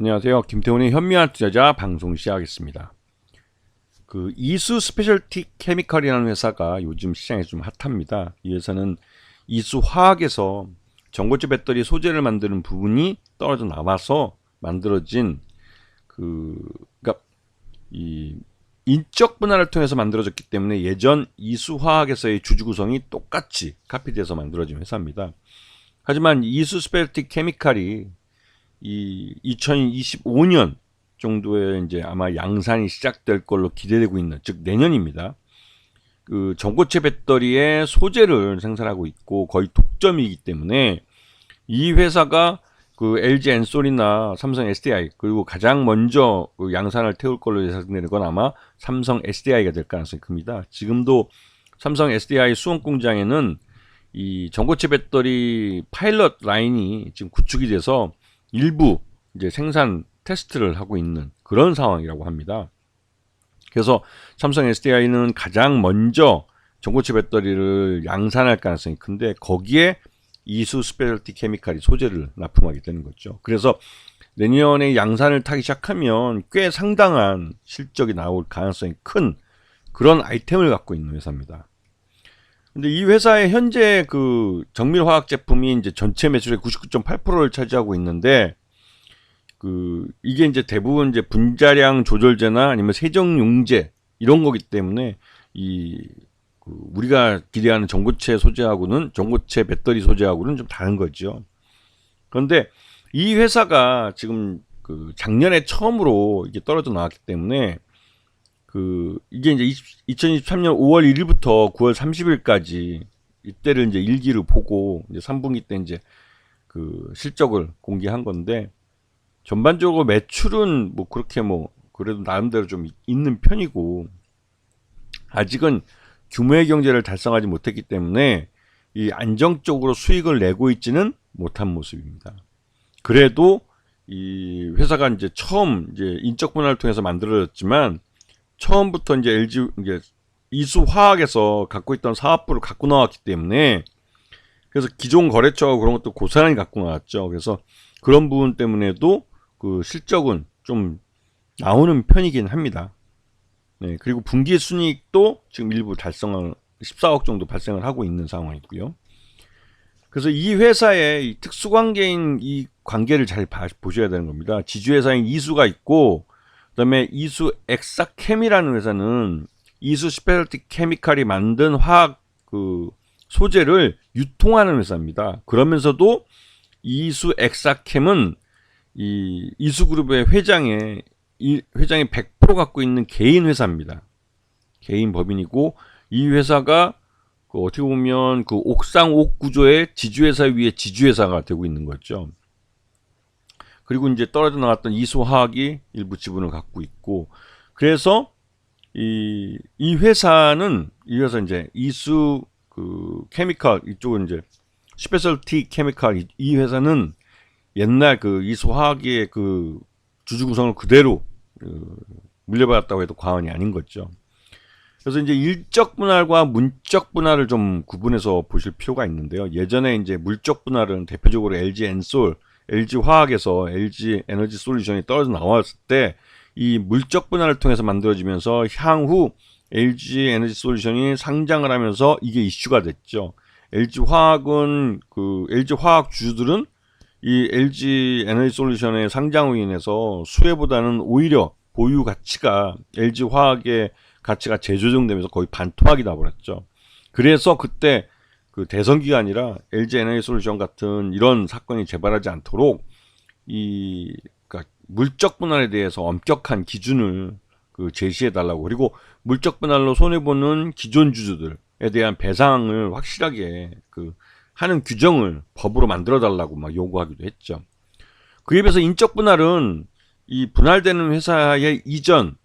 안녕하세요. 김태훈의 현미한 투자자 방송 시작하겠습니다. 이수 스페셜티 케미컬이라는 회사가 요즘 시장에 좀 핫합니다. 이 회사는 이수 화학에서 전고체 배터리 소재를 만드는 부분이 떨어져 나와서 만들어진 그러니까 이 인적 분할을 통해서 만들어졌기 때문에 예전 이수 화학에서의 주주 구성이 똑같이 카피돼서 만들어진 회사입니다. 하지만 이수 스페셜티 케미컬이 이 2025년 정도에 이제 아마 양산이 시작될 걸로 기대되고 있는, 즉 내년입니다. 전고체 배터리의 소재를 생산하고 있고 거의 독점이기 때문에 이 회사가 LG 엔솔이나 삼성 SDI 그리고 가장 먼저 양산을 태울 걸로 예상되는 건 아마 삼성 SDI가 될 가능성이 큽니다. 지금도 삼성 SDI 수원 공장에는 이 전고체 배터리 파일럿 라인이 지금 구축이 돼서 일부 이제 생산 테스트를 하고 있는 그런 상황이라고 합니다. 그래서 삼성 SDI는 가장 먼저 전고체 배터리를 양산할 가능성이 큰데 거기에 이수 스페셜티 케미컬이 소재를 납품하게 되는 거죠. 그래서 내년에 양산을 타기 시작하면 꽤 상당한 실적이 나올 가능성이 큰 그런 아이템을 갖고 있는 회사입니다. 근데 이 회사의 현재 정밀 화학 제품이 이제 전체 매출의 99.8%를 차지하고 있는데 이게 이제 대부분 이제 분자량 조절제나 아니면 세정용제 이런 거기 때문에 우리가 기대하는 전고체 소재하고는 전고체 배터리 소재하고는 좀 다른 거죠. 그런데 이 회사가 지금 작년에 처음으로 이게 떨어져 나왔기 때문에 이게 이제 2023년 5월 1일부터 9월 30일까지 이때를 이제 일기를 보고 이제 3분기 때 이제 실적을 공개한 건데 전반적으로 매출은 뭐 그렇게 그래도 나름대로 좀 있는 편이고 아직은 규모의 경제를 달성하지 못했기 때문에 이 안정적으로 수익을 내고 있지는 못한 모습입니다. 그래도 이 회사가 이제 처음 이제 인적 분할을 통해서 만들어졌지만 처음부터 이제 LG 이수 화학에서 갖고 있던 사업부를 갖고 나왔기 때문에 그래서 기존 거래처하고 그런 것도 고스란히 갖고 나왔죠. 그래서 그런 부분 때문에도 실적은 좀 나오는 편이긴 합니다. 네, 그리고 분기 순이익도 지금 일부 달성을 14억 정도 발생을 하고 있는 상황이고요. 그래서 이 회사의 특수관계인 이 관계를 잘 보셔야 되는 겁니다. 지주회사인 이수가 있고 그다음에 이수 엑사캠이라는 회사는 이수 스페셜티 케미컬이 만든 화학 소재를 유통하는 회사입니다. 그러면서도 이수 엑사캠은 이 이수그룹의 회장이 100% 갖고 있는 개인 회사입니다. 개인 법인이고 이 회사가 어떻게 보면 옥상 옥 구조의 지주회사 위에 지주회사가 되고 있는 거죠. 그리고 이제 떨어져 나왔던 이수화학이 일부 지분을 갖고 있고 그래서 이 회사는 이제 이수 케미컬 이쪽은 이제 스페셜티 케미컬 이 회사는 옛날 이수화학의 주주 구성을 그대로 물려받았다고 해도 과언이 아닌 거죠. 그래서 이제 일적 분할과 문적 분할을 좀 구분해서 보실 필요가 있는데요. 예전에 이제 물적 분할은 대표적으로 LG 엔솔, LG 화학에서 LG 에너지 솔루션이 떨어져 나왔을 때 이 물적 분할을 통해서 만들어지면서 향후 LG 에너지 솔루션이 상장을 하면서 이게 이슈가 됐죠. LG 화학은 LG 화학 주주들은 이 LG 에너지 솔루션의 상장으로 인해서 수혜보다는 오히려 보유 가치가 LG 화학의 가치가 재조정되면서 거의 반토막이 나버렸죠. 그래서 그때 대선기가 아니라 LG 에너지 솔루션 같은 이런 사건이 재발하지 않도록 그러니까 물적 분할에 대해서 엄격한 기준을 제시해 달라고 그리고 물적 분할로 손해 보는 기존 주주들에 대한 배상을 확실하게 하는 규정을 법으로 만들어 달라고 막 요구하기도 했죠. 그에 비해서 인적 분할은 이 분할되는 회사의 이전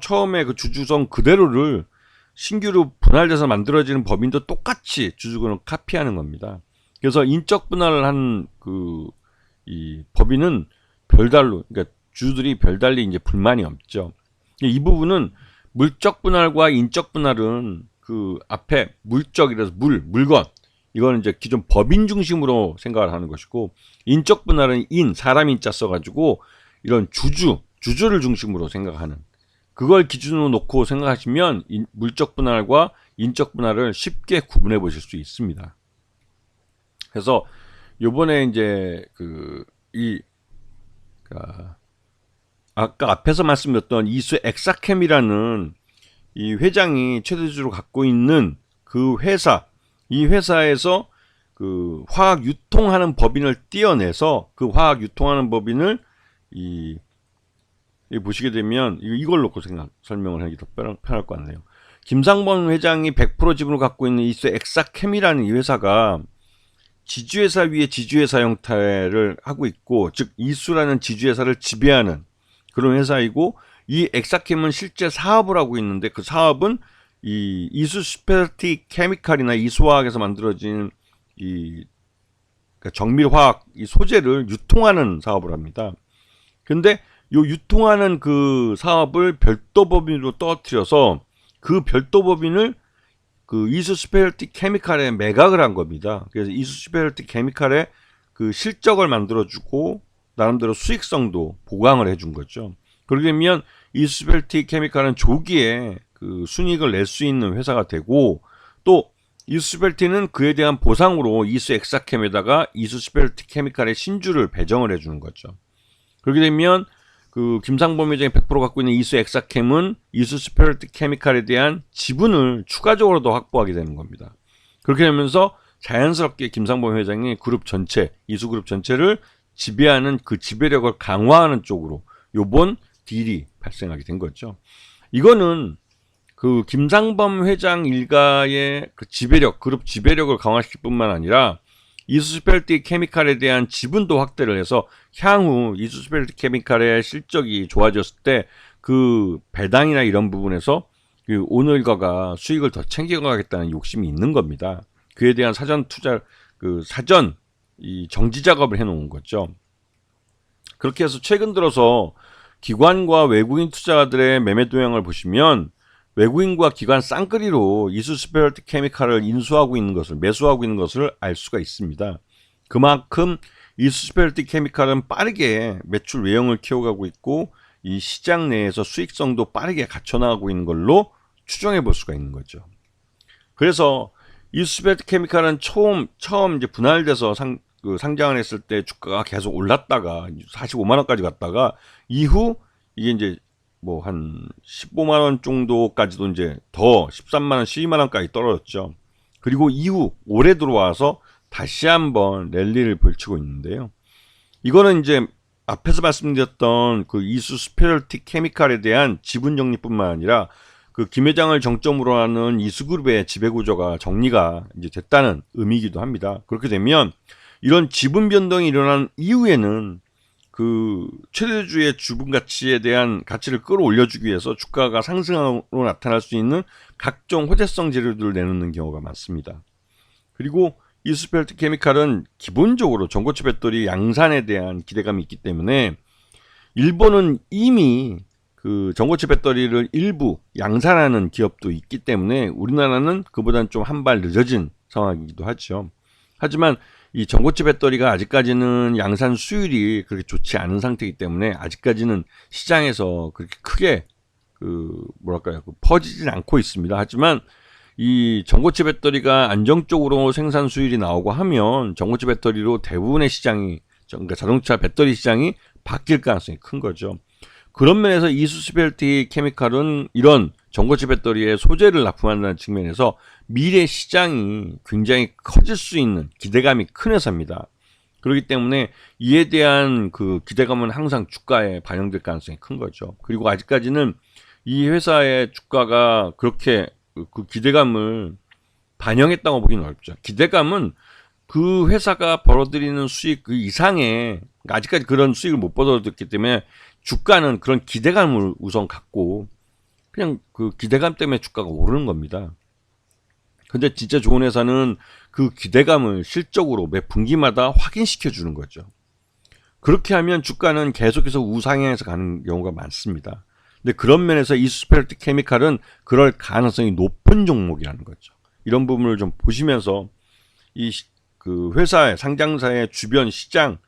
처음에 주주성 그대로를 신규로 분할돼서 만들어지는 법인도 똑같이 주주권을 카피하는 겁니다. 그래서 인적 분할을 한 이 법인은 별달로 그러니까 주주들이 별달리 이제 불만이 없죠. 이 부분은 물적 분할과 인적 분할은 앞에 물적이라서 물건 이거는 이제 기존 법인 중심으로 생각을 하는 것이고 인적 분할은 사람 인자 써가지고 이런 주주를 중심으로 생각하는 그걸 기준으로 놓고 생각하시면 물적 분할과 인적 분할을 쉽게 구분해 보실 수 있습니다. 그래서 요번에 이제 아까 앞에서 말씀드렸던 이수 엑사켐이라는 이 회장이 최대주주로 갖고 있는 그 이 회사에서 그 화학 유통하는 법인을 떼어내서 그 화학 유통하는 법인을 보시게 되면 이걸 놓고 설명을 하기 더 편할 것 같네요. 김상범 회장이 100% 지분을 갖고 있는 이수 엑사켐이라는 이 회사가 지주회사 위에 지주회사 형태를 하고 있고, 즉 이수라는 지주회사를 지배하는 그런 회사이고, 이 엑사켐은 실제 사업을 하고 있는데 그 사업은 이 이수 스페셜티 케미칼이나 이수화학에서 만들어진 그러니까 정밀화학 이 소재를 유통하는 사업을 합니다. 근데 요 유통하는 그 사업을 별도 법인으로 떨어뜨려서 그 별도 법인을 그 이수 스페셜티 케미칼에 매각을 한 겁니다. 그래서 이수 스페셜티 케미칼의 그 실적을 만들어주고 나름대로 수익성도 보강을 해준 거죠. 그렇게 되면 이수 스페셜티 케미칼은 조기에 그 순이익을 낼 수 있는 회사가 되고, 또 이수 스페셜티는 그에 대한 보상으로 이수 엑사켐에다가 이수 스페셜티 케미칼의 신주를 배정을 해주는 거죠. 그렇게 되면 그 김상범 회장이 100% 갖고 있는 이수 엑사켐은 이수 스페셜티 케미칼에 대한 지분을 추가적으로 더 확보하게 되는 겁니다. 그렇게 되면서 자연스럽게 김상범 회장이 그룹 전체, 이수그룹 전체를 지배하는 그 지배력을 강화하는 쪽으로 요번 딜이 발생하게 된 거죠. 이거는 그 김상범 회장 일가의 그 지배력, 그룹 지배력을 강화시킬 뿐만 아니라 이수 스페셜티 케미칼에 대한 지분도 확대를 해서 향후 이수 스페셜티 케미칼의 실적이 좋아졌을 때 그 배당이나 이런 부분에서 그 오너일가가 수익을 더 챙겨가겠다는 욕심이 있는 겁니다. 그에 대한 사전 이 정지 작업을 해놓은 거죠. 그렇게 해서 최근 들어서 기관과 외국인 투자자들의 매매 동향을 보시면 외국인과 기관 쌍끌이로 이수 스페셜티 케미칼을 매수하고 있는 것을 알 수가 있습니다. 그만큼 이수 스페셜티 케미칼은 빠르게 매출 외형을 키워가고 있고 이 시장 내에서 수익성도 빠르게 갖춰나가고 있는 걸로 추정해 볼 수가 있는 거죠. 그래서 이수 스페셜티 케미칼은 처음 이제 분할돼서 상장을 했을 때 주가가 계속 올랐다가 45만 원까지 갔다가 이후 이게 이제 뭐 한 15만 원 정도까지도 이제 더 13만 원, 12만 원까지 떨어졌죠. 그리고 이후 올해 들어와서 다시 한번 랠리를 벌이고 있는데요. 이거는 이제 앞에서 말씀드렸던 그 이수 스페셜티 케미칼에 대한 지분 정리뿐만 아니라 그 김 회장을 정점으로 하는 이수그룹의 지배구조가 정리가 이제 됐다는 의미이기도 합니다. 그렇게 되면 이런 지분 변동이 일어난 이후에는 그 최대주주의 주분 가치에 대한 가치를 끌어올려주기 위해서 주가가 상승으로 나타날 수 있는 각종 호재성 재료들을 내놓는 경우가 많습니다. 그리고 이수 스페셜티 케미칼은 기본적으로 전고체 배터리 양산에 대한 기대감이 있기 때문에 일본은 이미 그 전고체 배터리를 일부 양산하는 기업도 있기 때문에 우리나라는 그보다는 좀 한 발 늦어진 상황이기도 하죠. 하지만 이 전고체 배터리가 아직까지는 양산 수율이 그렇게 좋지 않은 상태이기 때문에 아직까지는 시장에서 그렇게 크게 퍼지진 않고 있습니다. 하지만 이 전고체 배터리가 안정적으로 생산 수율이 나오고 하면 전고체 배터리로 대부분의 시장이, 그러니까 자동차 배터리 시장이 바뀔 가능성이 큰 거죠. 그런 면에서 이수 스페셜티 케미칼은 이런 전고체 배터리의 소재를 납품한다는 측면에서 미래 시장이 굉장히 커질 수 있는 기대감이 큰 회사입니다. 그렇기 때문에 이에 대한 그 기대감은 항상 주가에 반영될 가능성이 큰 거죠. 그리고 아직까지는 이 회사의 주가가 그렇게 그 기대감을 반영했다고 보기는 어렵죠. 기대감은 그 회사가 벌어들이는 수익 그 이상의, 아직까지 그런 수익을 못 벌어들였기 때문에 주가는 그런 기대감을 우선 갖고 그냥 그 기대감 때문에 주가가 오르는 겁니다. 근데 진짜 좋은 회사는 그 기대감을 실적으로 매 분기마다 확인시켜 주는 거죠. 그렇게 하면 주가는 계속해서 우상향해서 가는 경우가 많습니다. 근데 그런 면에서 이수 스페셜티 케미칼은 그럴 가능성이 높은 종목이라는 거죠. 이런 부분을 좀 보시면서 그 회사의 상장사의 주변 시장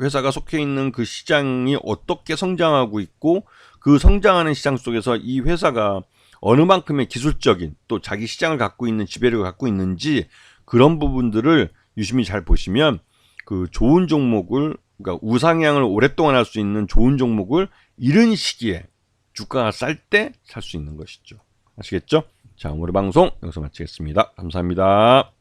회사가 속해 있는 그 시장이 어떻게 성장하고 있고 그 성장하는 시장 속에서 이 회사가 어느 만큼의 기술적인 또 자기 시장을 갖고 있는 지배력을 갖고 있는지 그런 부분들을 유심히 잘 보시면 그 좋은 종목을 그러니까 우상향을 오랫동안 할 수 있는 좋은 종목을 이른 시기에 주가가 쌀 때 살 수 있는 것이죠. 아시겠죠? 자, 오늘의 방송 여기서 마치겠습니다. 감사합니다.